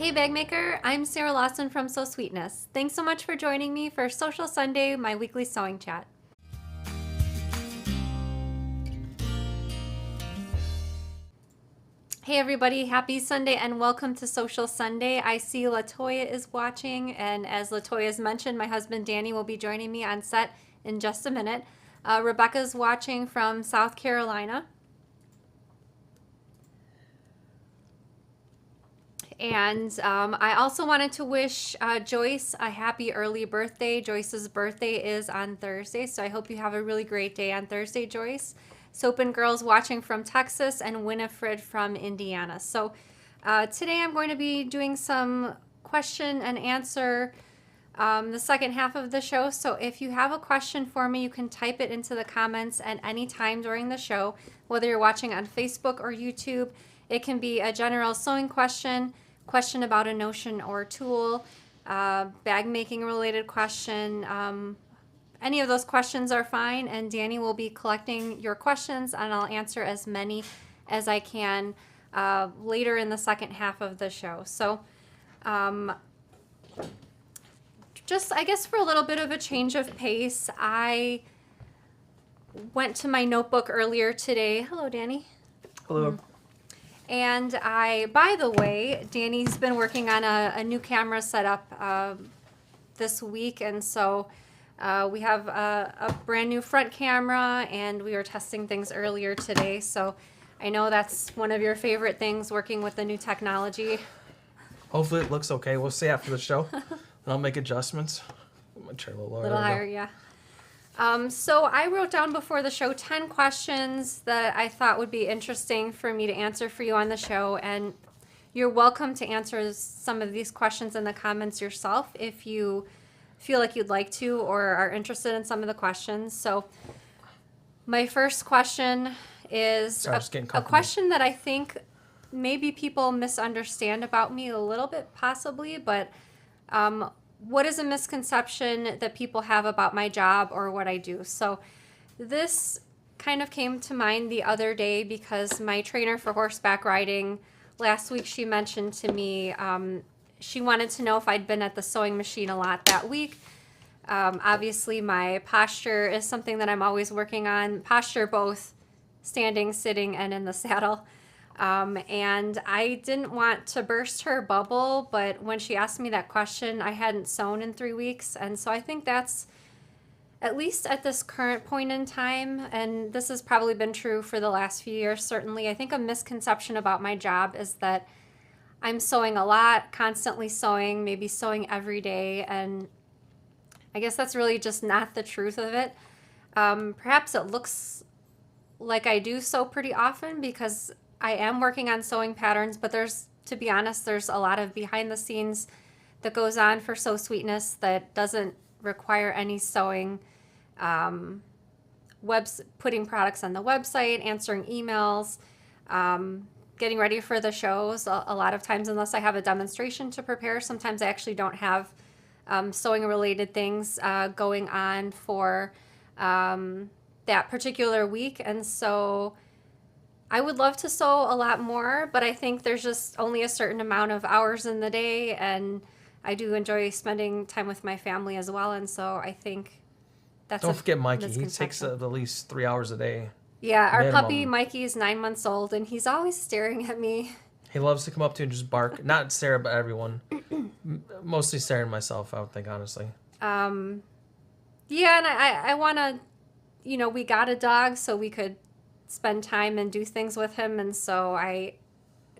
Hey Bagmaker, I'm Sarah Lawson from Sew Sweetness. Thanks so much for joining me for Sewcial Sunday, my weekly sewing chat. Hey everybody, happy Sunday and welcome to Sewcial Sunday. I see Latoya is watching, and as Latoya's mentioned, my husband Danny will be joining me on set in just a minute. Rebecca's watching from South Carolina. And I also wanted to wish Joyce a happy early birthday. Joyce's birthday is on Thursday, so I hope you have a really great day on Thursday, Joyce. Soap and Girls watching from Texas, and Winifred from Indiana. So today I'm going to be doing some question and answer the second half of the show. So if you have a question for me, you can type it into the comments at any time during the show, whether you're watching on Facebook or YouTube. It can be a general sewing question about a notion or tool, bag making related question. Any of those questions are fine, and Danny will be collecting your questions, and I'll answer as many as I can later in the second half of the show. So just, I guess, for a little bit of a change of pace, I went to my notebook earlier today. Hello, Danny. Hello. And by the way, Danny's been working on a new camera setup this week, and so we have a brand new front camera, and we were testing things earlier today. So I know that's one of your favorite things, working with the new technology. Hopefully it looks okay. We'll see after the show. And I'll make adjustments. I'm gonna try a little lower. A little higher, yeah. So I wrote down before the show 10 questions that I thought would be interesting for me to answer for you on the show, and you're welcome to answer some of these questions in the comments yourself if you feel like you'd like to or are interested in some of the questions. So my first question is a question that I think maybe people misunderstand about me a little bit, possibly, but what is a misconception that people have about my job or what I do? So this kind of came to mind the other day because my trainer for horseback riding, last week she mentioned to me, she wanted to know if I'd been at the sewing machine a lot that week. Obviously my posture is something that I'm always working on, posture both standing, sitting, and in the saddle. And I didn't want to burst her bubble, but when she asked me that question, I hadn't sewn in 3 weeks. And so I think that's, at least at this current point in time, and this has probably been true for the last few years, certainly, I think a misconception about my job is that I'm sewing a lot, constantly sewing, maybe sewing every day. And I guess that's really just not the truth of it. Perhaps it looks like I do sew pretty often because I am working on sewing patterns, but to be honest, there's a lot of behind the scenes that goes on for Sew Sweetness that doesn't require any sewing. Putting products on the website, answering emails, getting ready for the shows. A lot of times, unless I have a demonstration to prepare, sometimes I actually don't have sewing related things going on for that particular week. And so I would love to sew a lot more, but I think there's just only a certain amount of hours in the day, and I do enjoy spending time with my family as well, and so I think that's Don't forget Mikey. He takes at least 3 hours a day. Yeah, our puppy Mikey is 9 months old, and he's always staring at me. He loves to come up to you and just bark. Not Sarah, but everyone. Mostly Sarah and myself, I would think, honestly. Yeah, and I want to, we got a dog so we could spend time and do things with him, and so I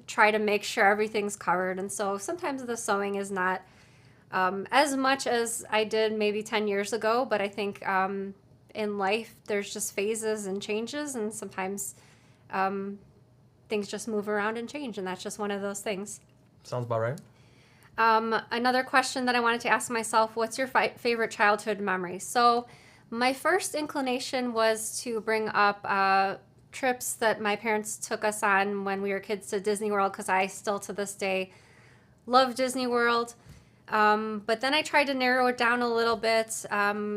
try to make sure everything's covered. And so sometimes the sewing is not as much as I did maybe 10 years ago, but I think in life there's just phases and changes, and sometimes things just move around and change, and that's just one of those things. Sounds about right. Another question that I wanted to ask myself, what's your favorite childhood memory? So my first inclination was to bring up trips that my parents took us on when we were kids to Disney World, because I still to this day love Disney World. But then I tried to narrow it down a little bit.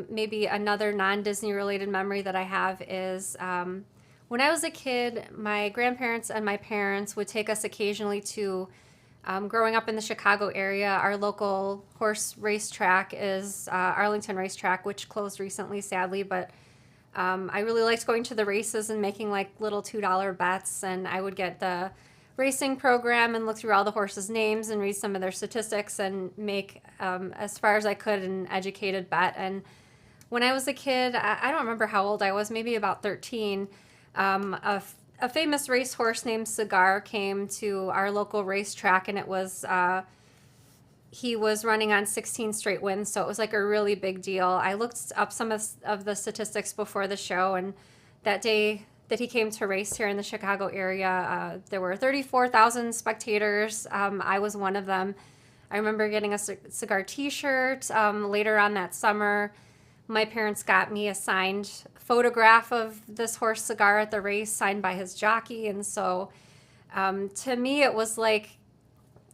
Maybe another non-Disney related memory that I have is when I was a kid, my grandparents and my parents would take us occasionally to Growing up in the Chicago area, our local horse racetrack is Arlington Racetrack, which closed recently, sadly. But I really liked going to the races and making like little $2 bets. And I would get the racing program and look through all the horses' names and read some of their statistics and make, as far as I could, an educated bet. And when I was a kid, I don't remember how old I was, maybe about 13, a famous racehorse named Cigar came to our local racetrack, and it was he was running on 16 straight wins, so it was like a really big deal. I looked up some of the statistics before the show, and that day that he came to race here in the Chicago area, there were 34,000 spectators. I was one of them. I remember getting a Cigar t-shirt. Later on that summer, my parents got me a signed photograph of this horse Cigar at the race, signed by his jockey. And so to me, it was like,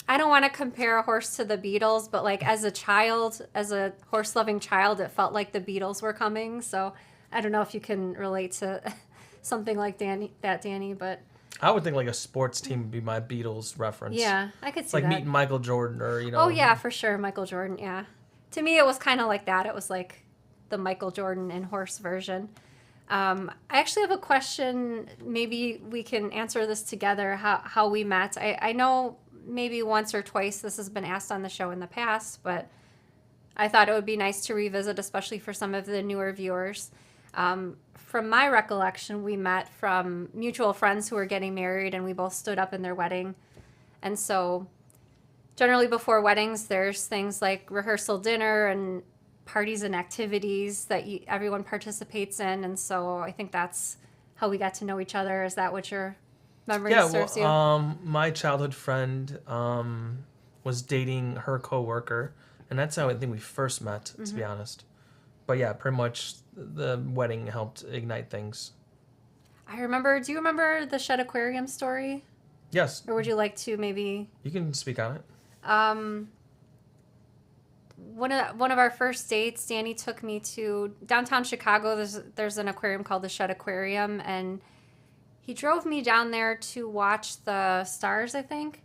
I don't want to compare a horse to the Beatles, but like as a child, as a horse loving child, it felt like the Beatles were coming. So I don't know if you can relate to something like Danny, but I would think like a sports team would be my Beatles reference. yeah, I could see It's like that. meeting Michael Jordan or, you know. Oh yeah, for sure. Michael Jordan. Yeah. To me, it was kind of like that. It was like the Michael Jordan and horse version. I actually have a question. Maybe we can answer this together, how we met. I know maybe once or twice this has been asked on the show in the past, but I thought it would be nice to revisit, especially for some of the newer viewers. From my recollection, we met from mutual friends who were getting married, and we both stood up in their wedding. And so generally before weddings, there's things like rehearsal dinner and parties and activities that everyone participates in, and so I think that's how we got to know each other. Is that what your memory serves you? My childhood friend was dating her coworker, and that's how I think we first met, to be honest. But yeah, pretty much the wedding helped ignite things. I remember. Do you remember the Shed Aquarium story? Yes. Or would you like to maybe? You can speak on it. One of our first dates, Danny took me to downtown Chicago. There's an aquarium called the Shed Aquarium, and he drove me down there to watch the stars, I think.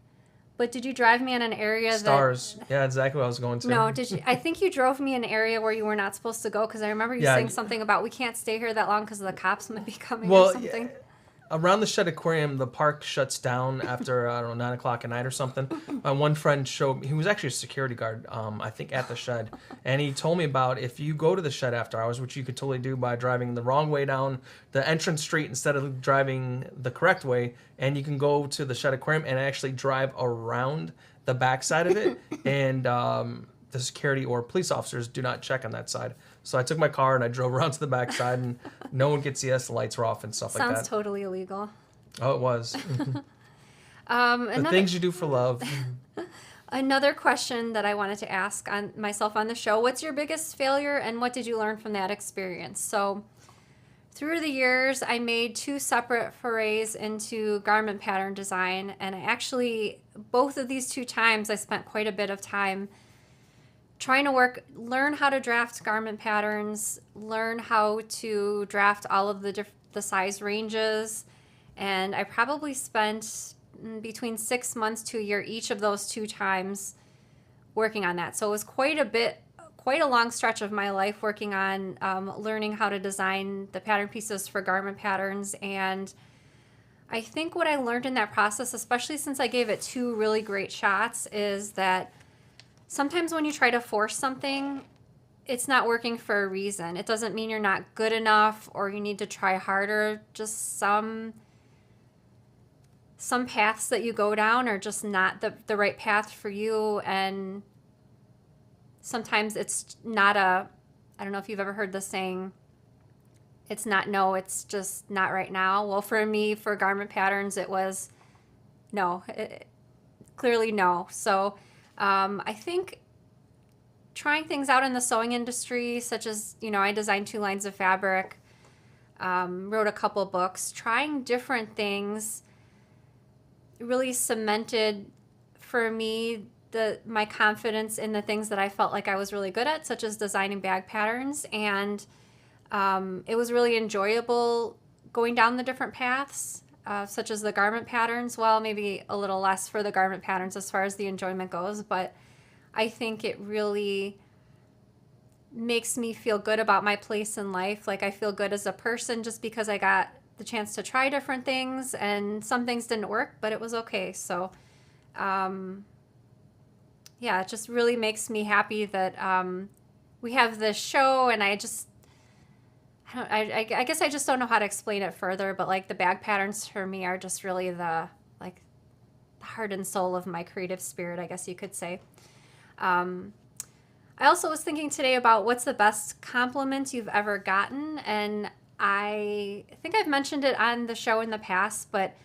But did you drive me in an area Stars. Yeah, exactly what I was going to. No, did you? I think you drove me in an area where you were not supposed to go, because I remember you saying something about we can't stay here that long because the cops might be coming or something. Around the Shed Aquarium, the park shuts down after, I don't know, 9 o'clock at night or something. My one friend showed me, he was actually a security guard, I think, at the shed. And he told me about if you go to the shed after hours, which you could totally do by driving the wrong way down the entrance street instead of driving the correct way, and you can go to the Shed Aquarium and actually drive around the backside of it. And the security or police officers do not check on that side. So I took my car and I drove around to the backside, and no one could see us. The lights were off and stuff like that. Sounds totally illegal. Oh, it was. The things you do for love. Another question that I wanted to ask on myself on the show: what's your biggest failure, and what did you learn from that experience? So, through the years, I made 2 separate forays into garment pattern design, and I actually, both of these 2 times, I spent quite a bit of time trying to learn how to draft garment patterns, learn how to draft all of the size ranges, and I probably spent between 6 months to a year each of those 2 times working on that. So it was quite a long stretch of my life working on learning how to design the pattern pieces for garment patterns. And I think what I learned in that process, especially since I gave it 2 really great shots, is that sometimes when you try to force something, it's not working for a reason. It doesn't mean you're not good enough or you need to try harder. Just some paths that you go down are just not the right path for you. And sometimes it's not I don't know if you've ever heard the saying, it's not no, it's just not right now. Well, for me, for garment patterns, it was no, clearly no. So I think trying things out in the sewing industry, such as, I designed 2 lines of fabric, wrote a couple books, trying different things really cemented for me my confidence in the things that I felt like I was really good at, such as designing bag patterns. And it was really enjoyable going down the different paths. such as the garment patterns. Well, maybe a little less for the garment patterns as far as the enjoyment goes, but I think it really makes me feel good about my place in life. Like I feel good as a person just because I got the chance to try different things, and some things didn't work, but it was okay. So, yeah, it just really makes me happy that we have this show, and I just, I guess I just don't know how to explain it further, but like the bag patterns for me are just really the heart and soul of my creative spirit, I guess you could say. I also was thinking today about what's the best compliment you've ever gotten, and I think I've mentioned it on the show in the past, but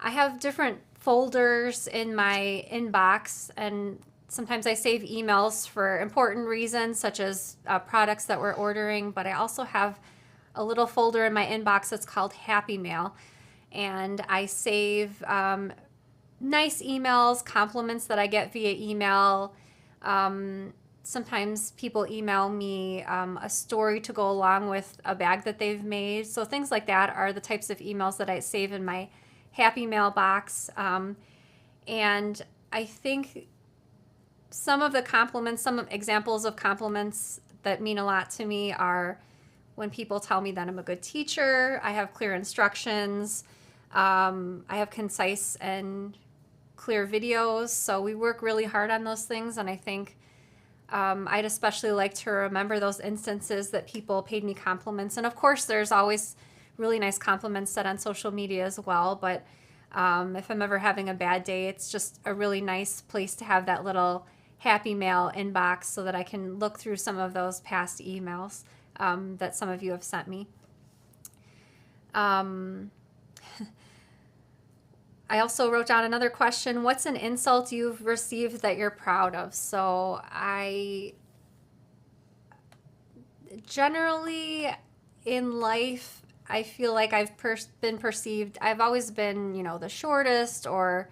I have different folders in my inbox, and sometimes I save emails for important reasons, such as products that we're ordering, but I also have a little folder in my inbox that's called Happy Mail, and I save nice emails, compliments that I get via email. Sometimes people email me a story to go along with a bag that they've made. So things like that are the types of emails that I save in my Happy Mail box. And I think some of the compliments, some examples of compliments that mean a lot to me are when people tell me that I'm a good teacher, I have clear instructions, I have concise and clear videos. So we work really hard on those things, and I think I'd especially like to remember those instances that people paid me compliments. And of course, there's always really nice compliments said on social media as well. But if I'm ever having a bad day, it's just a really nice place to have that little Happy Mail inbox so that I can look through some of those past emails that some of you have sent me. I also wrote down another question. What's an insult you've received that you're proud of? So I generally in life, I feel like I've been perceived, I've always been, the shortest or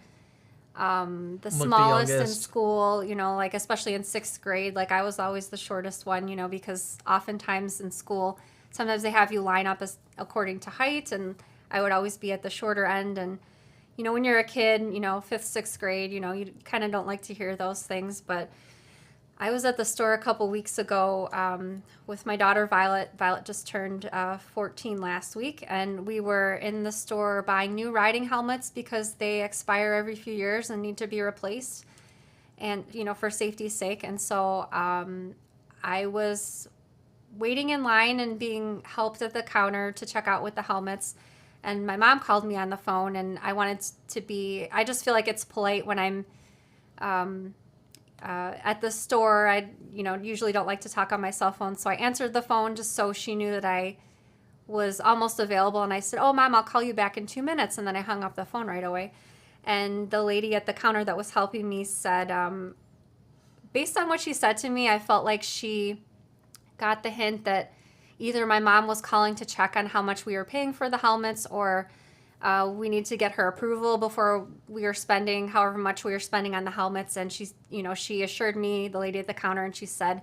the smallest in school, like especially in 6th grade. Like I was always the shortest one, because oftentimes in school, sometimes they have you line up according to height, and I would always be at the shorter end. And when you're a kid, 5th, 6th grade, you kind of don't like to hear those things. But I was at the store a couple weeks ago with my daughter, Violet. Violet just turned 14 last week, and we were in the store buying new riding helmets because they expire every few years and need to be replaced, and, for safety's sake. And so I was waiting in line and being helped at the counter to check out with the helmets. And my mom called me on the phone, and I wanted to be, I just feel like it's polite when I'm at the store. I, usually don't like to talk on my cell phone. So I answered the phone just so she knew that I was almost available. And I said, "Oh, Mom, I'll call you back in 2 minutes." And then I hung up the phone right away. And the lady at the counter that was helping me said, based on what she said to me, I felt like she got the hint that either my mom was calling to check on how much we were paying for the helmets, or we need to get her approval before we were spending however much we were spending on the helmets. And she assured me, the lady at the counter, and she said,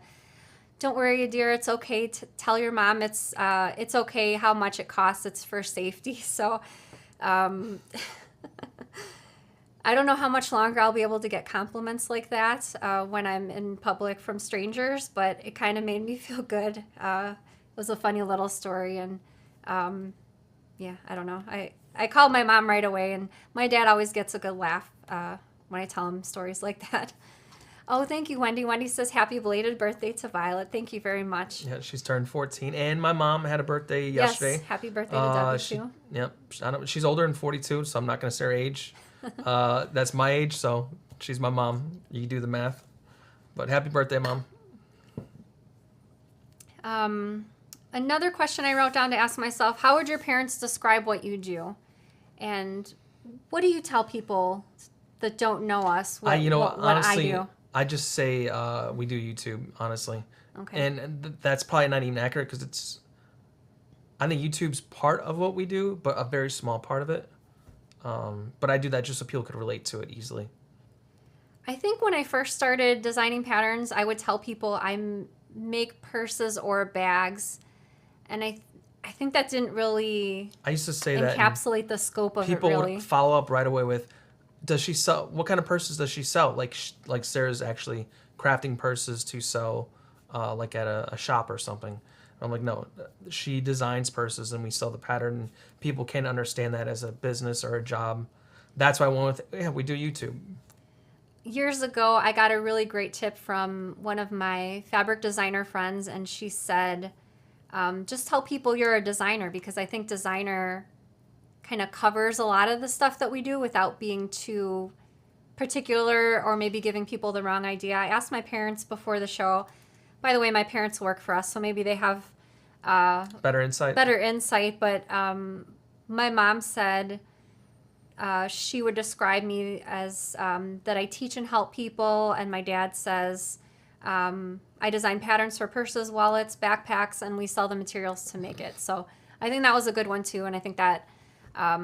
"Don't worry, dear, it's okay to tell your mom it's okay how much it costs. It's for safety." So I don't know how much longer I'll be able to get compliments like that when I'm in public from strangers, but it kind of made me feel good. It was a funny little story, and yeah, I don't know. I called my mom right away, and my dad always gets a good laugh when I tell him stories like that. Oh, thank you, Wendy. Wendy says, "Happy belated birthday to Violet." Thank you very much. Yeah, she's turned 14, and my mom had a birthday yesterday. Yes, happy birthday to Debbie, too. Yep, she's older than 42, so I'm not going to say her age. That's my age, so she's my mom. You can do the math. But happy birthday, Mom. Another question I wrote down to ask myself: how would your parents describe what you do? And what do you tell people that don't know us what honestly, I do? I just say we do YouTube, honestly. Okay. And that's probably not even accurate because I think YouTube's part of what we do, but a very small part of it. But I do that just so people could relate to it easily. I think when I first started designing patterns, I would tell people I make purses or bags, and I think that didn't really I used to say that. encapsulate the scope of it, People really. would follow up right away with, does she sell, what kind of purses does she sell? Like Sarah's actually crafting purses to sell like at a shop or something. I'm like, no, she designs purses and we sell the pattern. People can't understand that as a business or a job. That's why I went with, yeah, we do YouTube. Years ago, I got a really great tip from one of my fabric designer friends, and she said, just tell people you're a designer, because I think designer kind of covers a lot of the stuff that we do without being too particular or maybe giving people the wrong idea. I asked my parents before the show. By the way, my parents work for us, so maybe they have Better insight. but my mom said she would describe me as that I teach and help people, and my dad says I design patterns for purses, wallets, backpacks, and we sell the materials to make it. So I think that was a good one too, and I think that I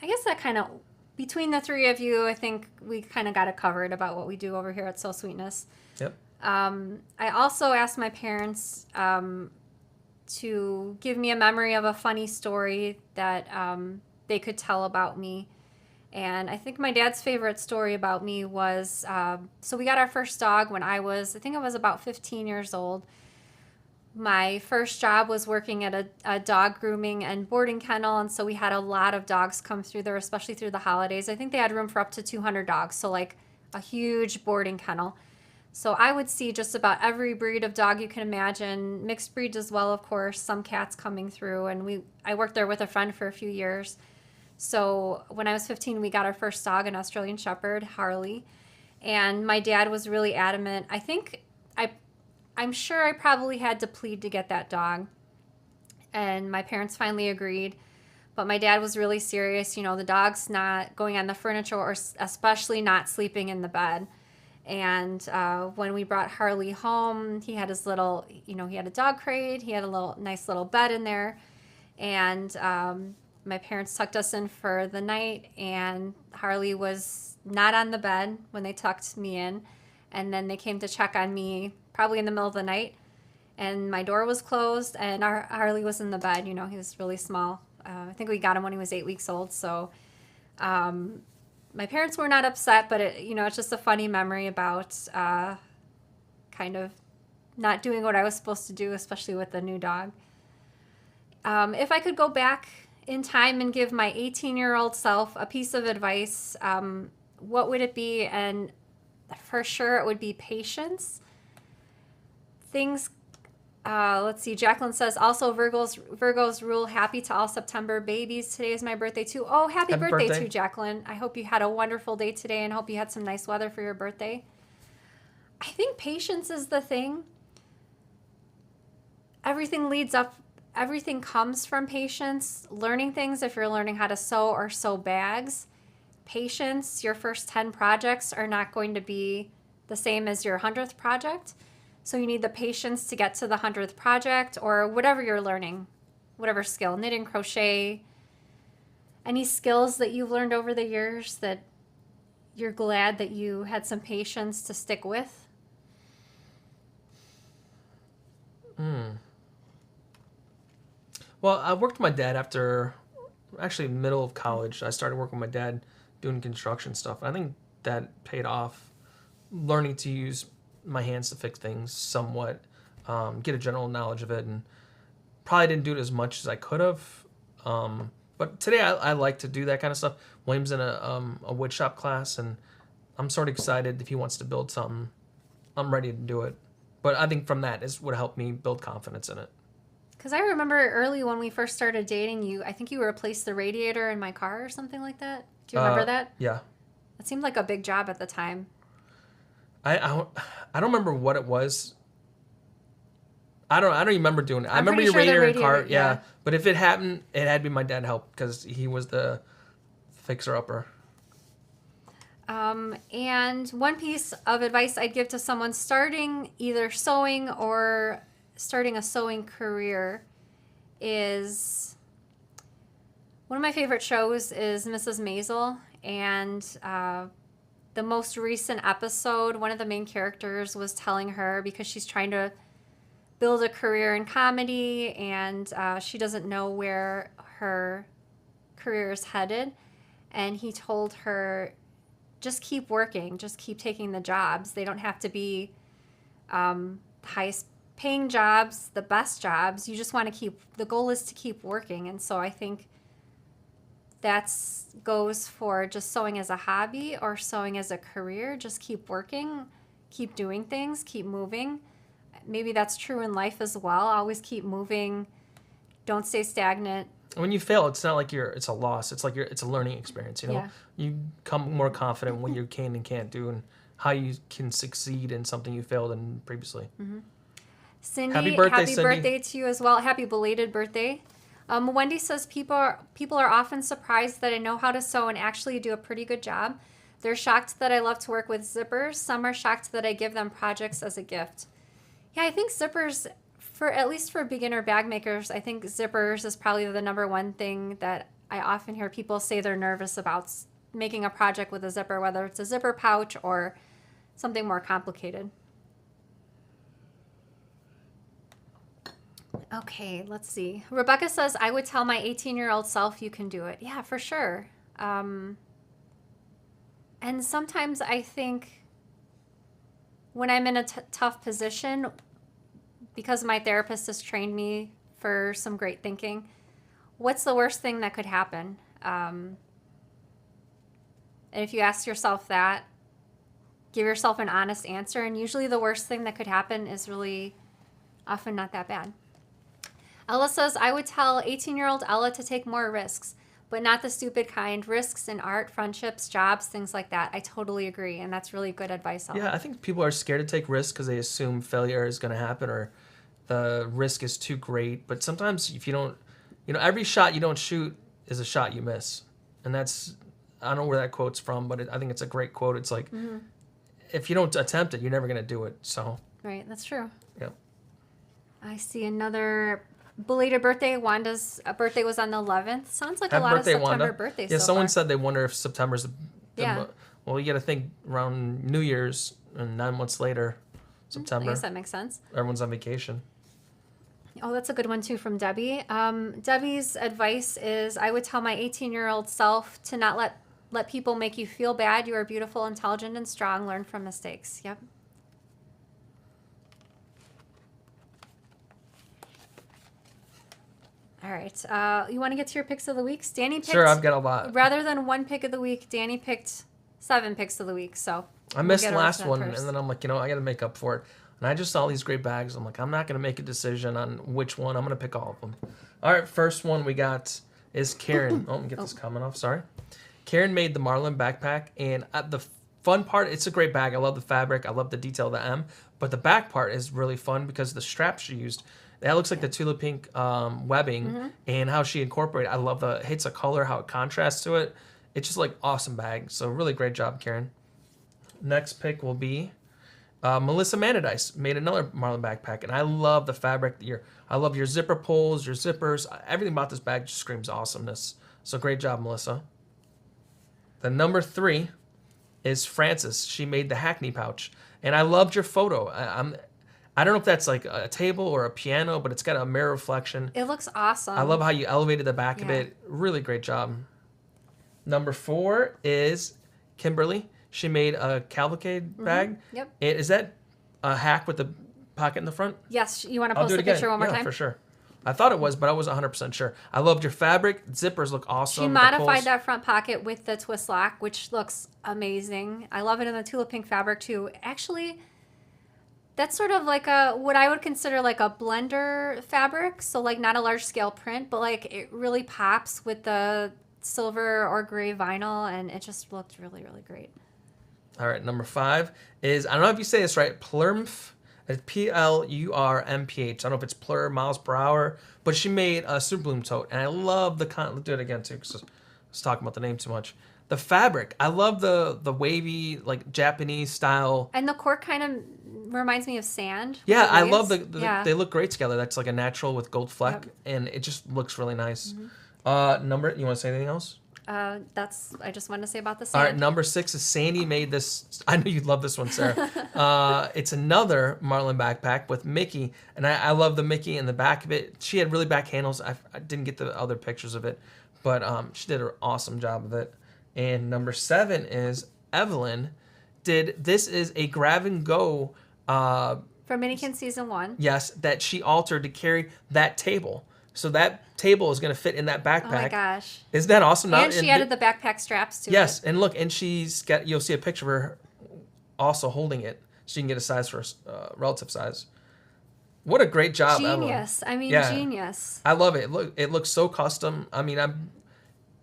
guess that kind of, between the three of you, I think we kind of got it covered about what we do over here at Soul Sweetness. Yep. I also asked my parents to give me a memory of a funny story that they could tell about me. And I think my dad's favorite story about me was, so we got our first dog when I think I was about 15 years old. My first job was working at a dog grooming and boarding kennel, and so we had a lot of dogs come through there, especially through the holidays. I think they had room for up to 200 dogs, so like a huge boarding kennel. So I would see just about every breed of dog you can imagine, mixed breeds as well, of course, some cats coming through, and I worked there with a friend for a few years. So when I was 15, we got our first dog, an Australian Shepherd, Harley, and my dad was really adamant. I'm sure I probably had to plead to get that dog, and my parents finally agreed. But my dad was really serious. The dog's not going on the furniture, or especially not sleeping in the bed. And when we brought Harley home, he had his little, he had a dog crate. He had a nice little bed in there. And my parents tucked us in for the night, and Harley was not on the bed when they tucked me in. And then they came to check on me probably in the middle of the night, and my door was closed, and Harley was in the bed. He was really small. I think we got him when he was 8 weeks old. So my parents were not upset, but it's just a funny memory about kind of not doing what I was supposed to do, especially with a new dog. If I could go back in time and give my 18-year-old self a piece of advice, what would it be? And for sure, it would be patience. Let's see. Jacqueline says, also Virgos rule, happy to all September babies. Today is my birthday too. Oh, happy birthday to you, Jacqueline. I hope you had a wonderful day today, and hope you had some nice weather for your birthday. I think patience is the thing. Everything comes from patience. Learning things, if you're learning how to sew or sew bags. Patience, your first 10 projects are not going to be the same as your 100th project. So you need the patience to get to the 100th project, or whatever you're learning, whatever skill, knitting, crochet, any skills that you've learned over the years that you're glad that you had some patience to stick with. Well, I worked with my dad after, actually middle of college. I started working with my dad doing construction stuff. I think that paid off, learning to use my hands to fix things somewhat, get a general knowledge of it, and probably didn't do it as much as I could have. But today I like to do that kind of stuff. William's in a wood shop class, and I'm sort of excited if he wants to build something. I'm ready to do it. But I think from that is what helped me build confidence in it. Because I remember early when we first started dating you, I think you replaced the radiator in my car or something like that. Do you remember that? Yeah. It seemed like a big job at the time. I don't remember what it was. I don't remember doing it. I remember your sure radiator in the the car, radiator, yeah. yeah. But if it happened, it had to be my dad help because he was the fixer-upper. And one piece of advice I'd give to someone starting either sewing or starting a sewing career is, one of my favorite shows is Mrs. Maisel, and the most recent episode, one of the main characters was telling her, because she's trying to build a career in comedy, and she doesn't know where her career is headed. And he told her, just keep working, just keep taking the jobs. They don't have to be highest paying jobs, the best jobs. You just want to the goal is to keep working. And so I think goes for just sewing as a hobby or sewing as a career. Just keep working, keep doing things, keep moving. Maybe that's true in life as well. Always keep moving. Don't stay stagnant. When you fail, it's not like it's a loss. It's like it's a learning experience. You know, Yeah. you become more confident what you can and can't do, and how you can succeed in something you failed in previously. Mm-hmm. Cindy, happy birthday, Cindy. Birthday to you as well. Happy belated birthday. Wendy says people are often surprised that I know how to sew and actually do a pretty good job. They're shocked that I love to work with zippers. Some are shocked that I give them projects as a gift. Yeah, I think zippers, at least for beginner bag makers, I think zippers is probably the number one thing that I often hear people say they're nervous about making a project with a zipper, whether it's a zipper pouch or something more complicated. Okay, let's see. Rebecca says, I would tell my 18-year-old self you can do it. Yeah, for sure. And sometimes I think when I'm in a tough position, because my therapist has trained me for some great thinking, what's the worst thing that could happen? And if you ask yourself that, give yourself an honest answer. And usually the worst thing that could happen is really often not that bad. Ella says, I would tell 18-year-old Ella to take more risks, but not the stupid kind. Risks in art, friendships, jobs, things like that. I totally agree, and that's really good advice, Ella. Yeah, I think people are scared to take risks because they assume failure is going to happen or the risk is too great. But sometimes if you don't, every shot you don't shoot is a shot you miss. And that's, I don't know where that quote's from, but I think it's a great quote. It's like, if you don't attempt it, you're never going to do it. So. Right, that's true. Yep. I see another belated birthday. Wanda's birthday was on the 11th. Sounds like Happy a lot birthday, of September Wanda. birthdays Yeah, so someone far. said they wonder if September's the Yeah. Well, you got to think around New Year's and 9 months later, I September. guess that makes sense. Everyone's on vacation. Oh, that's a good one too from Debbie. Debbie's advice is, I would tell my 18-year-old self to not let people make you feel bad. You are beautiful, intelligent, and strong. Learn from mistakes. Yep. All right. You want to get to your picks of the week? Danny picked. Sure, I've got a lot. Rather than one pick of the week, Danny picked 7 picks of the week. So I missed the get around last to that one, first. and then I'm like, I got to make up for it. And I just saw these great bags. I'm like, I'm not going to make a decision on which one. I'm going to pick all of them. All right, first one we got is Karen. Oh, let me get this comment off. Sorry. Karen made the Marlin backpack, and the fun part, it's a great bag. I love the fabric. I love the detail of the M. But the back part is really fun because the straps she used, that looks like the tulip pink webbing, and how she incorporated. I love the hits of color, how it contrasts to it. It's just like awesome bag. So really great job, Karen. Next pick will be Melissa Manadice made another Marlin backpack, and I love the fabric. I love your zipper pulls, your zippers. Everything about this bag just screams awesomeness. So great job, Melissa. The number 3 is Frances. She made the Hackney pouch, and I loved your photo. I don't know if that's like a table or a piano, but it's got a mirror reflection. It looks awesome. I love how you elevated the back of Yeah. it. Really great job. Number 4 is Kimberly. She made a cavalcade bag. Yep. Is that a hack with the pocket in the front? Yes. You want to I'll post do it the again. picture one more Yeah, time? for sure. I thought it was, but I wasn't 100% sure. I loved your fabric. Zippers look awesome. She The modified pulls. that front pocket with the twist lock, which looks amazing. I love it in the tulip pink fabric too. Actually, that's sort of like what I would consider like a blender fabric. So like not a large scale print, but like it really pops with the silver or gray vinyl, and it just looked really, really great. All right, number 5 is, I don't know if you say this right, Plurmph. It's Plurmph. I don't know if it's plur, miles per hour, but she made a Super Bloom tote, and I love the Let's do it again too, because I was talking about the name too much. The fabric, I love the wavy, like Japanese style. And the cork kind of reminds me of sand. Yeah, with I waves. love Yeah. they look great together. That's like a natural with gold fleck, Yep. and it just looks really nice. Mm-hmm. You want to say anything else? I just wanted to say about the All right, sand. number 6 is Sandy made this. I know you'd love this one, Sarah. It's another Marlin backpack with Mickey, and I love the Mickey in the back of it. She had really back handles. I didn't get the other pictures of it, but she did an awesome job of it. And number 7 is Evelyn. This is a grab and go. For Minikin Season 1. Yes, that she altered to carry that table. So that table is going to fit in that backpack. Oh my gosh. Isn't that awesome? And she added the backpack straps to it. Yes, and look, and you'll see a picture of her also holding it. So you can get a size for relative size. What a great job, Genius. Evelyn. I mean, Yeah. genius. I love it. It looks so custom. I mean,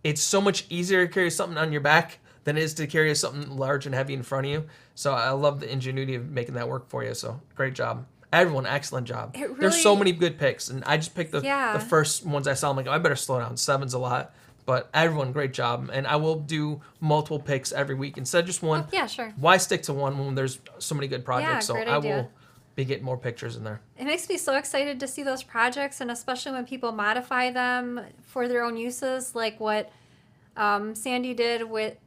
it's so much easier to carry something on your back than it is to carry something large and heavy in front of you. So I love the ingenuity of making that work for you. So great job. Everyone, excellent job. There's so many good picks, and I just picked the first ones I saw. I'm like, oh, I better slow down. 7's a lot. But everyone, great job. And I will do multiple picks every week instead of just one. Oh, yeah, sure. Why stick to one when there's so many good projects? So great I idea. will be getting more pictures in there. It makes me so excited to see those projects, and especially when people modify them for their own uses, like what Sandy did with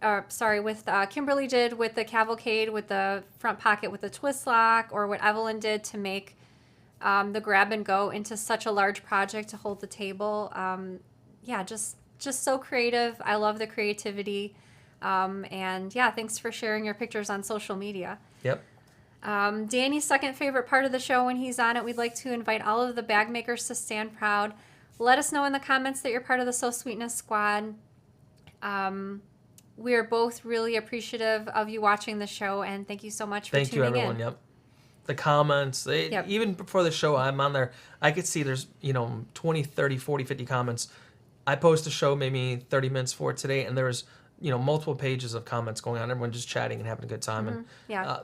Kimberly did with the Cavalcade with the front pocket with the twist lock, or what Evelyn did to make the grab and go into such a large project to hold the table. Just so creative. I love the creativity. And yeah, thanks for sharing your pictures on social media. Yep. Danny's second favorite part of the show when he's on it, we'd like to invite all of the bag makers to stand proud. Let us know in the comments that you're part of the So Sweetness Squad. We are both really appreciative of you watching the show, and thank you so much for Thank you, tuning everyone. in. Yep. The comments, even before the show, I'm on there. I could see there's 20, 30, 40, 50 comments. I post a show maybe 30 minutes for it today, and there was multiple pages of comments going on. Everyone just chatting and having a good time, and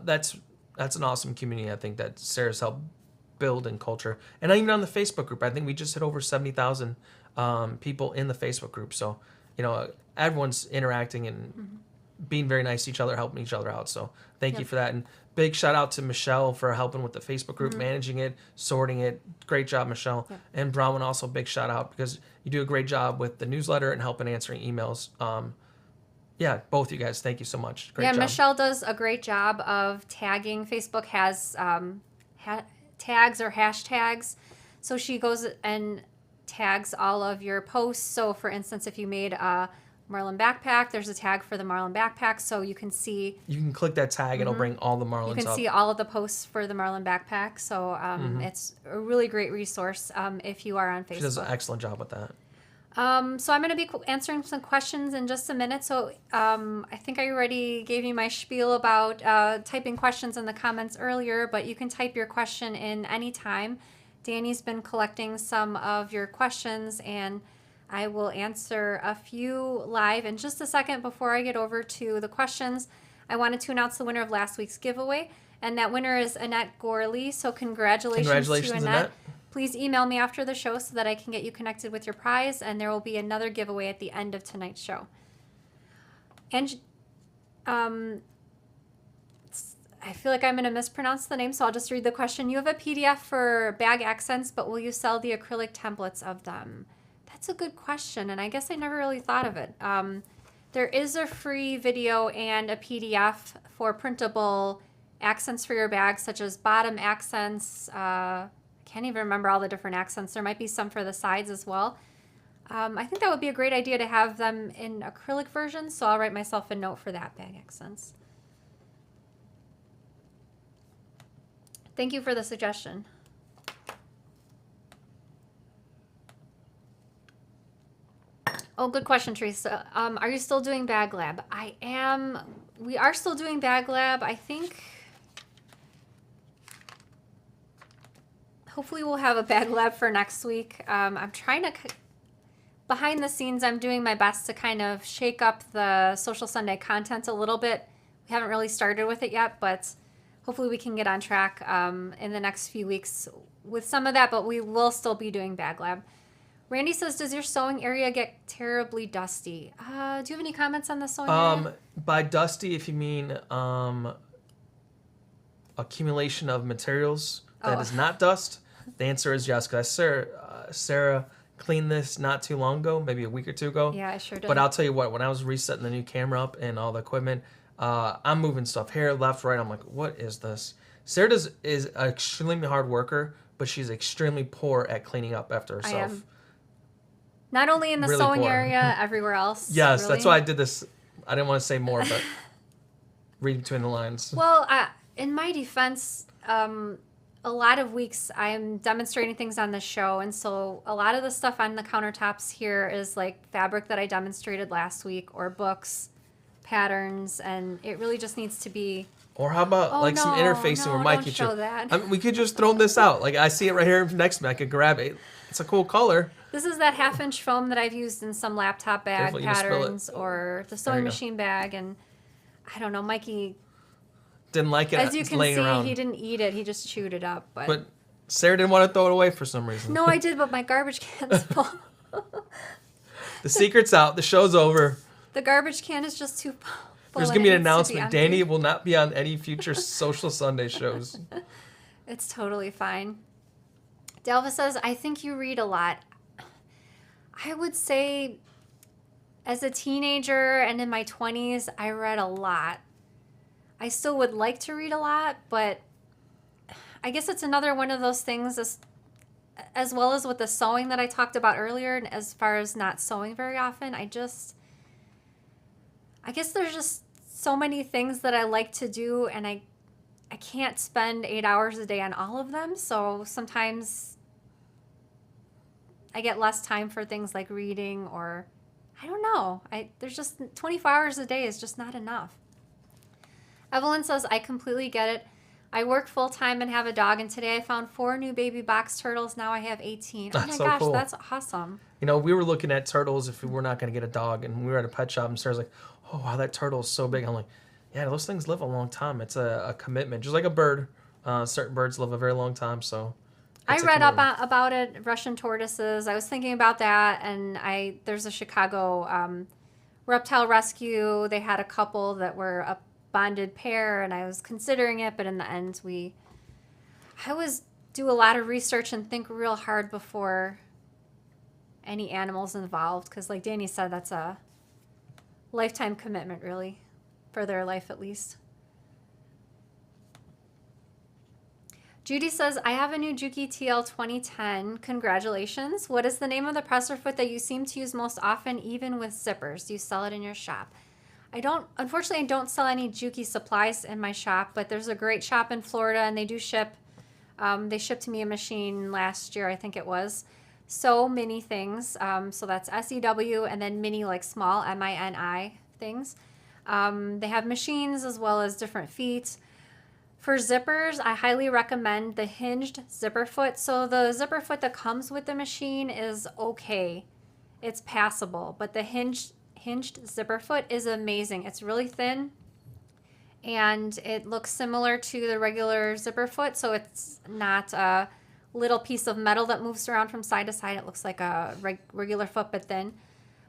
that's an awesome community. I think that Sarah's helped build in culture, and even on the Facebook group, I think we just hit over 70,000 people in the Facebook group. So everyone's interacting and being very nice to each other, helping each other out. So thank you for that, and big shout out to Michelle for helping with the Facebook group, managing it, sorting it. Great job, Michelle. Yep. And Bronwyn, also big shout out because you do a great job with the newsletter and helping answering emails. Both you guys, thank you so much. Great job. Michelle does a great job of tagging. Facebook has tags or hashtags, so she goes and tags all of your posts. So for instance, if you made a Marlin backpack, there's a tag for the Marlin backpack, so you can see. You can click that tag, and it'll bring all the Marlins up. You can see all of the posts for the Marlin backpack, so it's a really great resource if you are on Facebook. She does an excellent job with that. So I'm going to be answering some questions in just a minute. So I think I already gave you my spiel about typing questions in the comments earlier, but you can type your question in anytime. Danny's been collecting some of your questions, and I will answer a few live in just a second. Before I get over to the questions, I wanted to announce the winner of last week's giveaway, and that winner is Annette Gorley. So congratulations to Annette. Please email me after the show so that I can get you connected with your prize, and there will be another giveaway at the end of tonight's show. And I feel like I'm going to mispronounce the name, so I'll just read the question. You have a PDF for bag accents, but will you sell the acrylic templates of them? That's a good question, and I guess I never really thought of it. There is a free video and a PDF for printable accents for your bag, such as bottom accents. I can't even remember all the different accents. There might be some for the sides as well. I think that would be a great idea to have them in acrylic versions, so I'll write myself a note for that, bag accents. Thank you for the suggestion. Oh, good question, Teresa. Are you still doing Bag Lab? I am. We are still doing Bag Lab. I think hopefully we'll have a Bag Lab for next week. I'm trying to, behind the scenes, I'm doing my best to kind of shake up the Sewcial Sunday content a little bit. We haven't really started with it yet, but hopefully we can get on track in the next few weeks with some of that, but we will still be doing Bag Lab. Randy says, does your sewing area get terribly dusty? Do you have any comments on the sewing area? By dusty, if you mean accumulation of materials that is not dust, the answer is yes. Because Sarah cleaned this not too long ago, maybe a week or two ago. Yeah, I sure did. But I'll tell you what, when I was resetting the new camera up and all the equipment, I'm moving stuff here, left, right. I'm like, what is this? Sarah is an extremely hard worker, but she's extremely poor at cleaning up after herself. I am. Not only in the Really sewing poor. area, everywhere else. Yes, really. that's why I did this. I didn't want to say more, but read between the lines. Well, in my defense, a lot of weeks I'm demonstrating things on the show, and so a lot of the stuff on the countertops here is like fabric that I demonstrated last week, or books, patterns, and it really just needs to be. Or how about some interfacing where Mike could show that. I mean, we could just throw this out. Like I see it right here next to me. I could grab it. It's a cool color. This is that 1/2-inch foam that I've used in some laptop bag Careful, you just spill it. patterns or the sewing machine bag, and I don't know, Mikey. Didn't like it. As you can laying see, around. he didn't eat it. He just chewed it up. But Sarah didn't want to throw it away for some reason. No, I did, but my garbage can's full. The secret's out. The show's over. The garbage can is just too full. There's going to be an announcement. Danny will not be on any future Sewcial Sunday shows. It's totally fine. Delva says, I think you read a lot. I would say as a teenager and in my 20s, I read a lot. I still would like to read a lot, but I guess it's another one of those things as well as with the sewing that I talked about earlier, and as far as not sewing very often, I guess there's just so many things that I like to do, and I can't spend 8 hours a day on all of them, so sometimes I get less time for things like reading, or I don't know. There's just 24 hours a day is just not enough. Evelyn says, I completely get it. I work full-time and have a dog, and today I found 4 new baby box turtles. Now I have 18. That's oh my so gosh, cool. That's awesome. You know, we were looking at turtles if we were not going to get a dog, and we were at a pet shop, and Sarah's like, oh, wow, that turtle is so big. I'm like, yeah, those things live a long time. It's a commitment. Just like a bird. Certain birds live a very long time, so. I read up about it, Russian tortoises. I was thinking about that, and there's a Chicago reptile rescue. They had a couple that were a bonded pair, and I was considering it, but in the end, I always do a lot of research and think real hard before any animals involved, because like Danny said, that's a lifetime commitment, really, for their life at least. Judy says, I have a new Juki TL 2010. Congratulations. What is the name of the presser foot that you seem to use most often, even with zippers? Do you sell it in your shop? Unfortunately, I don't sell any Juki supplies in my shop, but there's a great shop in Florida, and they do ship. They shipped me a machine last year, I think it was. So many things. So that's SEW, and then mini, like small, MINI things. They have machines as well as different feet. For zippers, I highly recommend the hinged zipper foot. So the zipper foot that comes with the machine is okay. It's passable, but the hinged zipper foot is amazing. It's really thin, and it looks similar to the regular zipper foot, so it's not a little piece of metal that moves around from side to side. It looks like a regular foot, but thin.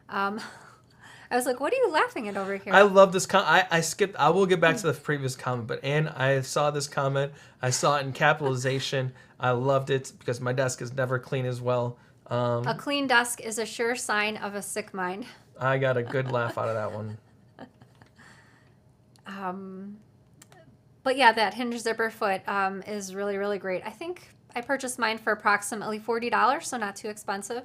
I was like, what are you laughing at over here? I love this I skipped. I will get back to the previous comment, but Anne, I saw this comment. I saw it in capitalization. I loved it because my desk is never clean as well. A clean desk is a sure sign of a sick mind. I got a good laugh out of that one. But yeah, that hinge zipper foot is really, really great. I think I purchased mine for approximately $40, so not too expensive.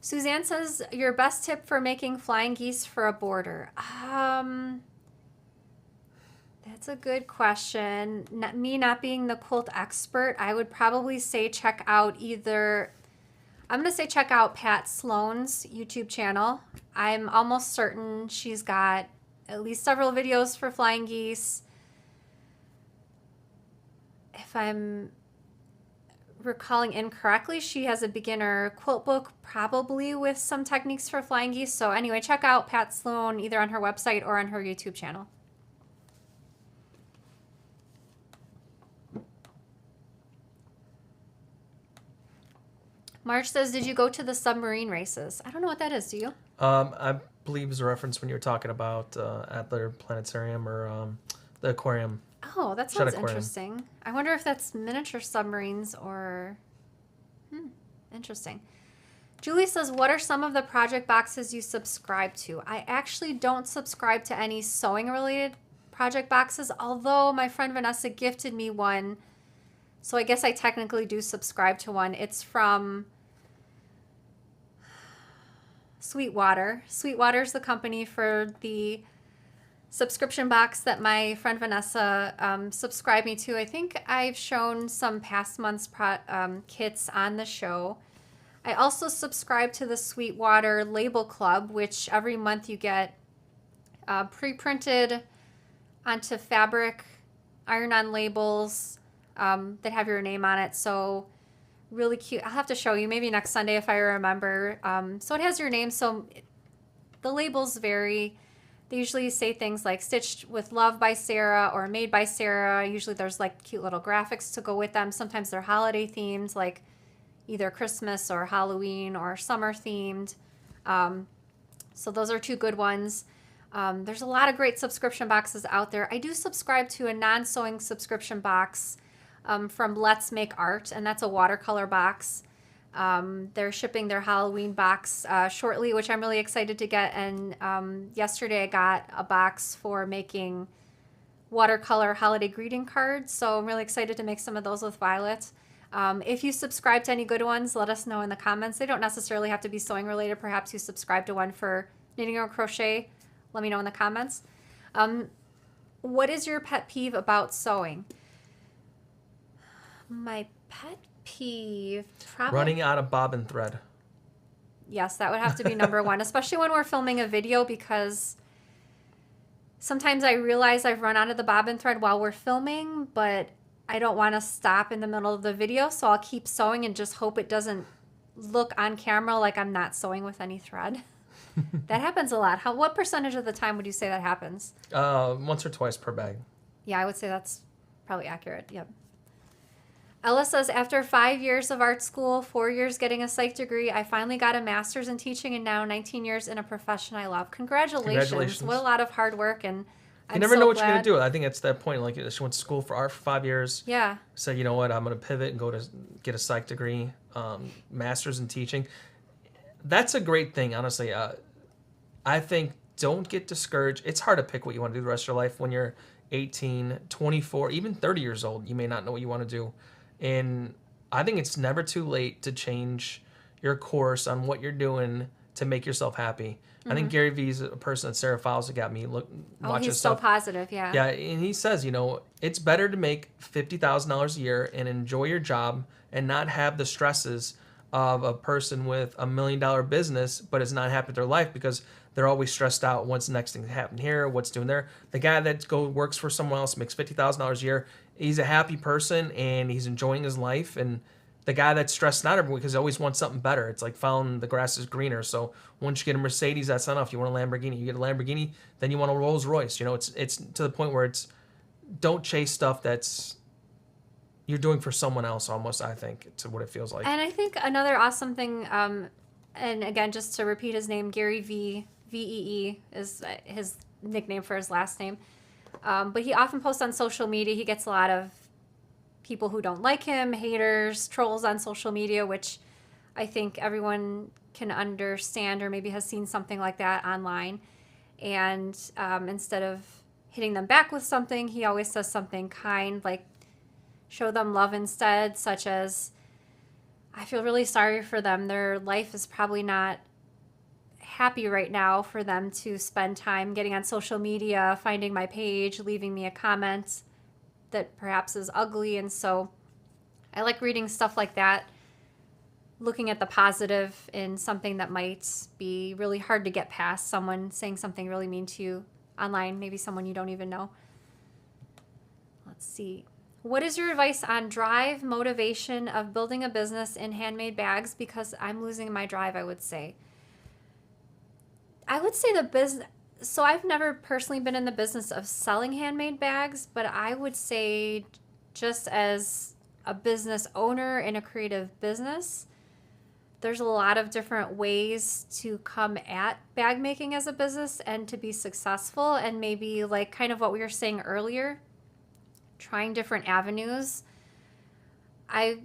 Suzanne says, your best tip for making flying geese for a border? That's a good question. Me not being the quilt expert, I would probably say check out check out Pat Sloan's YouTube channel. I'm almost certain she's got at least several videos for flying geese. If I'm recalling incorrectly, she has a beginner quilt book, probably with some techniques for flying geese. So anyway, check out Pat Sloan either on her website or on her YouTube channel. Marge says, did you go to the Submarine races? I don't know what that is. Do you? I believe it's a reference when you were talking about Adler Planetarium or the aquarium. Oh, that sounds interesting. I wonder if that's miniature submarines or... interesting. Julie says, what are some of the project boxes you subscribe to? I actually don't subscribe to any sewing related project boxes, although my friend Vanessa gifted me one. So I guess I technically do subscribe to one. It's from Sweetwater. Sweetwater is the company for the subscription box that my friend Vanessa subscribed me to. I think I've shown some past months kits on the show. I also subscribe to the Sweetwater Label Club, which every month you get pre-printed onto fabric iron-on labels that have your name on it. So really cute. I'll have to show you maybe next Sunday if I remember. So it has your name. So the labels vary. They usually say things like stitched with love by Sarah or made by Sarah. Usually there's like cute little graphics to go with them. Sometimes they're holiday themed, like either Christmas or Halloween or summer themed. So those are two good ones. There's a lot of great subscription boxes out there. I do subscribe to a non-sewing subscription box from Let's Make Art, and that's a watercolor box. They're shipping their Halloween box shortly, which I'm really excited to get. And yesterday I got a box for making watercolor holiday greeting cards. So I'm really excited to make some of those with Violet. If you subscribe to any good ones, let us know in the comments. They don't necessarily have to be sewing related. Perhaps you subscribe to one for knitting or crochet. Let me know in the comments. What is your pet peeve about sewing? My pet peeve, probably Running out of bobbin thread. Yes, that would have to be number one, especially when we're filming a video, because sometimes I realize I've run out of the bobbin thread while we're filming, but I don't want to stop in the middle of the video, so I'll keep sewing and just hope it doesn't look on camera like I'm not sewing with any thread. That happens a lot. What percentage of the time would you say that happens? Once or twice per bag. Yeah, I would say that's probably accurate. Yep. Ella says, after 5 years of art school, 4 years getting a psych degree, I finally got a master's in teaching and now 19 years in a profession I love. Congratulations. What a lot of hard work. And You never know what you're going to do. I think it's that point. Like, she went to school for art for 5 years. Yeah. Said, you know what, I'm going to pivot and go to get a psych degree, master's in teaching. That's a great thing, honestly. I think don't get discouraged. It's hard to pick what you want to do the rest of your life when you're 18, 24, even 30 years old. You may not know what you want to do. And I think it's never too late to change your course on what you're doing to make yourself happy. I think Gary Vee's a person that Sarah follows that got me watching he's stuff. so positive, yeah. Yeah, and he says, it's better to make $50,000 a year and enjoy your job and not have the stresses of a person with $1 million business but is not happy with their life because they're always stressed out. What's the next thing to happen here? What's doing there? The guy that works for someone else, makes $50,000 a year. He's a happy person and he's enjoying his life. And the guy that's stressed out every week because he always wants something better. It's like found the grass is greener. So once you get a Mercedes, that's not enough. You want a Lamborghini. You get a Lamborghini, then you want a Rolls Royce. It's to the point where don't chase stuff that's you're doing for someone else almost, I think, to what it feels like. And I think another awesome thing, and again, just to repeat his name, Gary V, VEE is his nickname for his last name. But he often posts on social media. He gets a lot of people who don't like him, haters, trolls on social media, which I think everyone can understand or maybe has seen something like that online. And instead of hitting them back with something, he always says something kind, like show them love instead, such as, I feel really sorry for them. Their life is probably not happy right now for them to spend time getting on social media, finding my page, leaving me a comment that perhaps is ugly. And so I like reading stuff like that, looking at the positive in something that might be really hard to get past, someone saying something really mean to you online, maybe someone you don't even know. Let's see. What is your advice on drive, motivation of building a business in handmade bags? Because I'm losing my drive, I would say. I would say the business, so I've never personally been in the business of selling handmade bags, but I would say just as a business owner in a creative business, there's a lot of different ways to come at bag making as a business and to be successful, and maybe like kind of what we were saying earlier, trying different avenues. I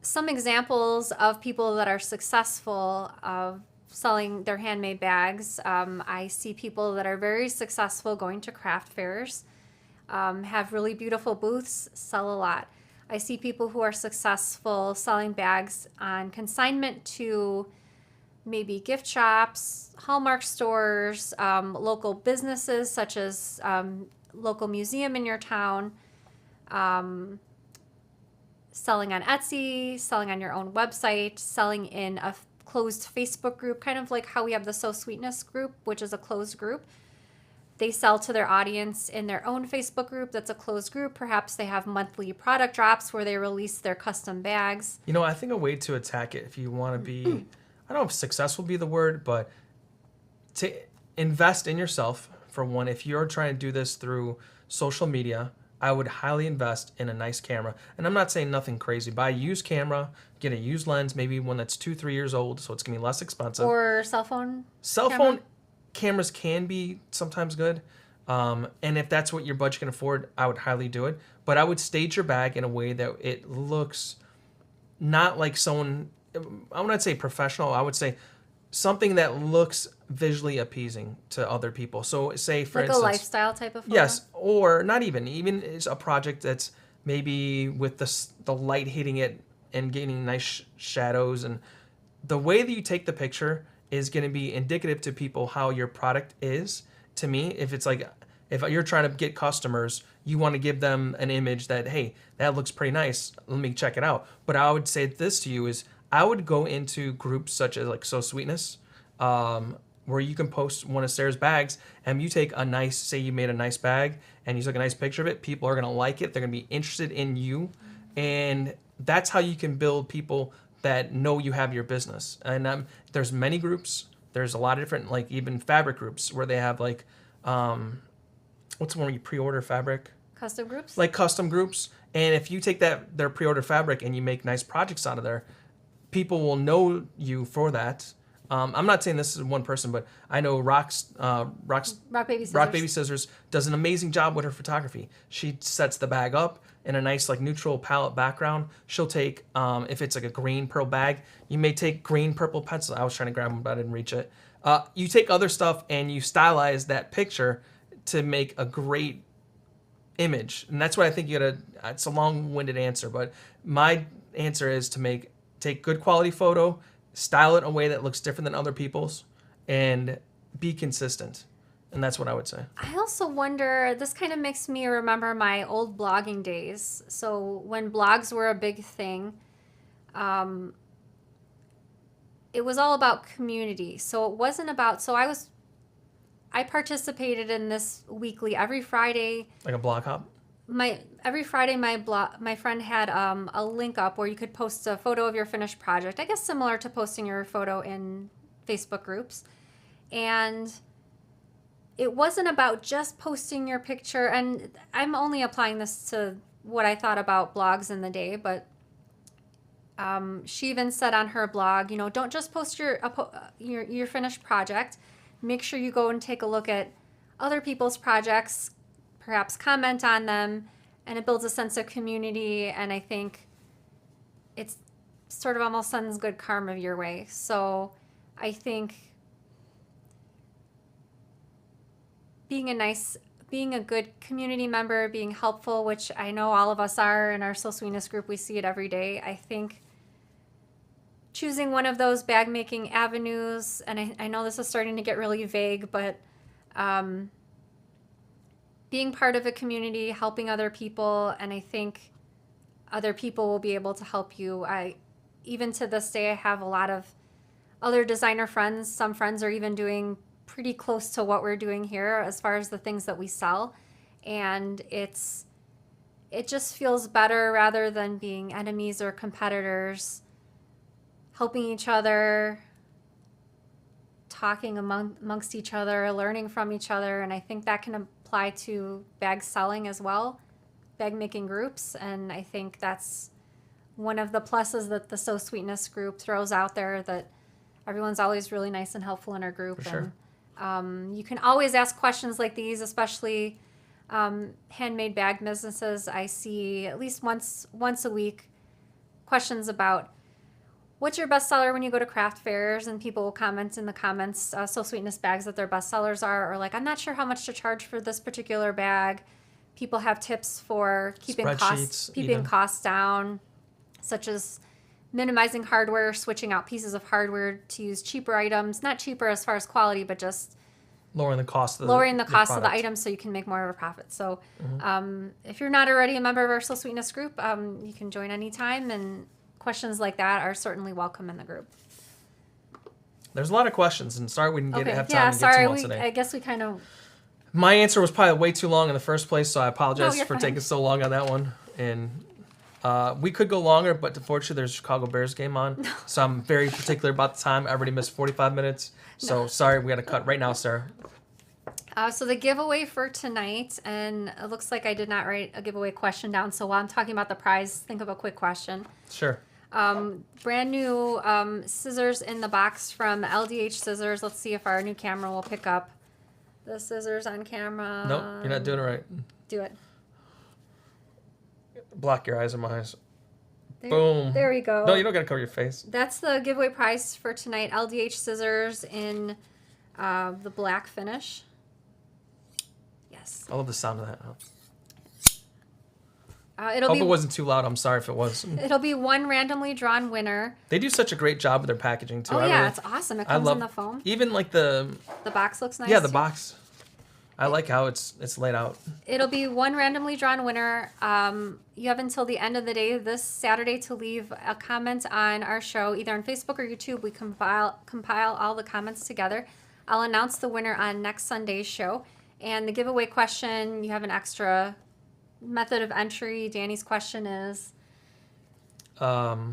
some examples of people that are successful of selling their handmade bags. I see people that are very successful going to craft fairs, have really beautiful booths, sell a lot. I see people who are successful selling bags on consignment to maybe gift shops, Hallmark stores, local businesses such as local museum in your town, selling on Etsy, selling on your own website, selling in a closed Facebook group, kind of like how we have the So Sweetness group, which is a closed group. They sell to their audience in their own Facebook group that's a closed group. Perhaps they have monthly product drops where they release their custom bags. You know, I think a way to attack it, if you want to be, I don't know if successful would be the word, but to invest in yourself, for one. If you're trying to do this through social media, I would highly invest in a nice camera. And I'm not saying nothing crazy. Buy a used camera, get a used lens, maybe one that's 2-3 years old, so it's going to be less expensive. Or cell phone Phone cameras can be sometimes good. And if that's what your budget can afford, I would highly do it. But I would stage your bag in a way that it looks not like someone, I would not say professional, I would say something that looks visually appeasing to other people. So say, for like instance, a lifestyle type of photo? yes, or not even it's a project that's maybe with the light hitting it and getting nice shadows, and the way that you take the picture is going to be indicative to people how your product is. To me, if it's like, if you're trying to get customers, you want to give them an image that, hey, that looks pretty nice, let me check it out. But I would say this to you is, I would go into groups such as like So Sweetness, where you can post one of Sarah's bags, and you take a nice, say you made a nice bag and you took a nice picture of it, people are going to like it, they're going to be interested in you, and that's how you can build people that know you have your business. And there's many groups, there's a lot of different, like even fabric groups where they have like, what's the one where you pre-order fabric? Custom groups? Like custom groups. And if you take their pre-order fabric and you make nice projects out of there, people will know you for that. I'm not saying this is one person, but I know Rock Baby Scissors does an amazing job with her photography. She sets the bag up in a nice like neutral palette background. She'll take, if it's like a green pearl bag, you may take green purple pencil. I was trying to grab them, but I didn't reach it. You take other stuff and you stylize that picture to make a great image. And that's what I think you gotta, it's a long-winded answer, but my answer is to take good quality photo, style it in a way that looks different than other people's, and be consistent. And that's what I would say. I also wonder, this kind of makes me remember my old blogging days. So when blogs were a big thing, it was all about community. So it wasn't about, I participated in this weekly every Friday. Like a blog hop? Every Friday, my friend had a link up where you could post a photo of your finished project. I guess similar to posting your photo in Facebook groups. And it wasn't about just posting your picture. And I'm only applying this to what I thought about blogs in the day. But she even said on her blog, don't just post your finished project. Make sure you go and take a look at other people's projects, perhaps comment on them, and it builds a sense of community. And I think it's sort of almost sends good karma your way. So I think being a good community member, being helpful, which I know all of us are in our Soul Sweetness group, we see it every day. I think choosing one of those bag making avenues, and I know this is starting to get really vague, but being part of a community, helping other people, and I think other people will be able to help you. Even to this day, I have a lot of other designer friends. Some friends are even doing pretty close to what we're doing here as far as the things that we sell. And it just feels better rather than being enemies or competitors, helping each other, talking amongst each other, learning from each other. And I think that can apply to bag selling as well, bag making groups. And I think that's one of the pluses that the So Sweetness group throws out there, that everyone's always really nice and helpful in our group. For sure. And you can always ask questions like these, especially handmade bag businesses. I see at least once a week questions about what's your bestseller when you go to craft fairs, and people will comment in the comments, So Sweetness bags that their bestsellers are, or like, I'm not sure how much to charge for this particular bag. People have tips for keeping costs down, such as minimizing hardware, switching out pieces of hardware to use cheaper items. Not cheaper as far as quality, but just lowering the cost of the item so you can make more of a profit. So if you're not already a member of our Soul Sweetness group, you can join anytime, and questions like that are certainly welcome in the group. There's a lot of questions, and sorry we didn't have time to get to them all today. I guess we kind of... My answer was probably way too long in the first place, so I apologize for fine. taking so long on that one. And we could go longer, but unfortunately there's a Chicago Bears game on, so I'm very particular about the time. I already missed 45 minutes, so sorry, we got to cut right now, Sarah. So the giveaway for tonight, and it looks like I did not write a giveaway question down, so while I'm talking about the prize, think of a quick question. Sure. Brand new scissors in the box from LDH Scissors. Let's see if our new camera will pick up the scissors on camera. Nope, you're not doing it right. Do it. Block your eyes and my eyes. Boom. There we go. No, you don't got to cover your face. That's the giveaway prize for tonight. LDH Scissors in the black finish. Yes. I love the sound of that. Hope it wasn't too loud. I'm sorry if it was. It'll be one randomly drawn winner. They do such a great job with their packaging too. Oh yeah, it's awesome. It comes in the foam. Even like the box looks nice. Yeah, the box. I like how it's laid out. It'll be one randomly drawn winner. You have until the end of the day this Saturday to leave a comment on our show, either on Facebook or YouTube. We compile all the comments together. I'll announce the winner on next Sunday's show. And the giveaway question, you have an extra method of entry. Danny's question is... I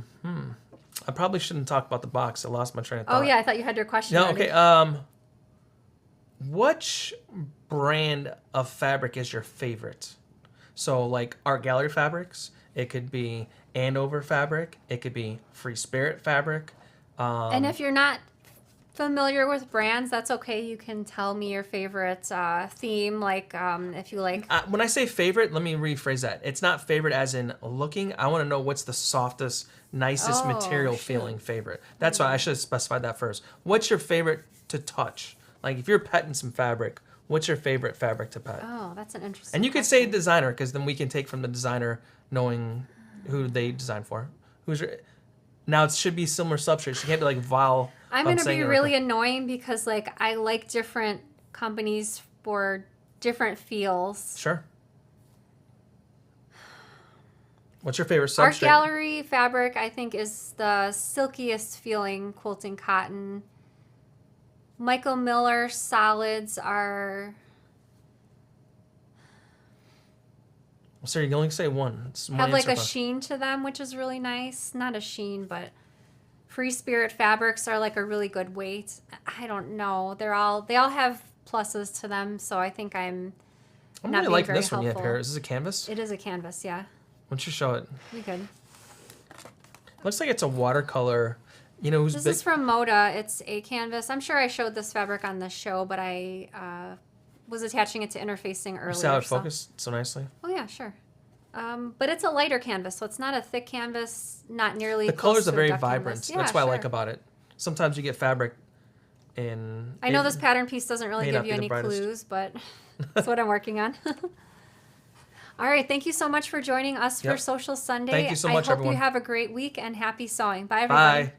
probably shouldn't talk about the box. I lost my train of thought. Oh, yeah. I thought you had your question No, ready. okay. Which brand of fabric is your favorite? So, like, Art Gallery fabrics. It could be Andover fabric. It could be Free Spirit fabric. And if you're not familiar with brands, that's okay. You can tell me your favorite theme, like if you like. When I say favorite, let me rephrase that. It's not favorite as in looking. I want to know what's the softest, nicest material feeling favorite. That's why I should have specified that first. What's your favorite to touch? Like if you're petting some fabric, what's your favorite fabric to pet? Oh, that's an interesting And you could say designer, because then we can take from the designer knowing who they designed for. Now it should be similar substrates. You can't be like Val. I'm going to be really annoying because like I like different companies for different feels. Sure. What's your favorite substrate? Art Gallery fabric, I think, is the silkiest feeling quilting cotton. Michael Miller solids are... So you can only say one. Have like a sheen to them, which is really nice. Not a sheen, but Free Spirit fabrics are like a really good weight. I don't know. They all have pluses to them, so I think I'm not really liking very this one helpful. you have here. Is this a canvas? It is a canvas, yeah. Why don't you show it? We could. Looks like it's a watercolor. You know who's This is from Moda. It's a canvas. I'm sure I showed this fabric on the show, but I was attaching it to interfacing earlier. See how it focused so nicely? Oh, yeah, sure. But it's a lighter canvas, so it's not a thick canvas, not nearly The colors are very duck vibrant. canvas. That's what I like about it. Sometimes you get fabric in... I know this pattern piece doesn't really give you any clues, but that's what I'm working on. All right, thank you so much for joining us for Sewcial Sunday. Thank you so much, everyone. I hope you have a great week and happy sewing. Bye, everybody. Bye.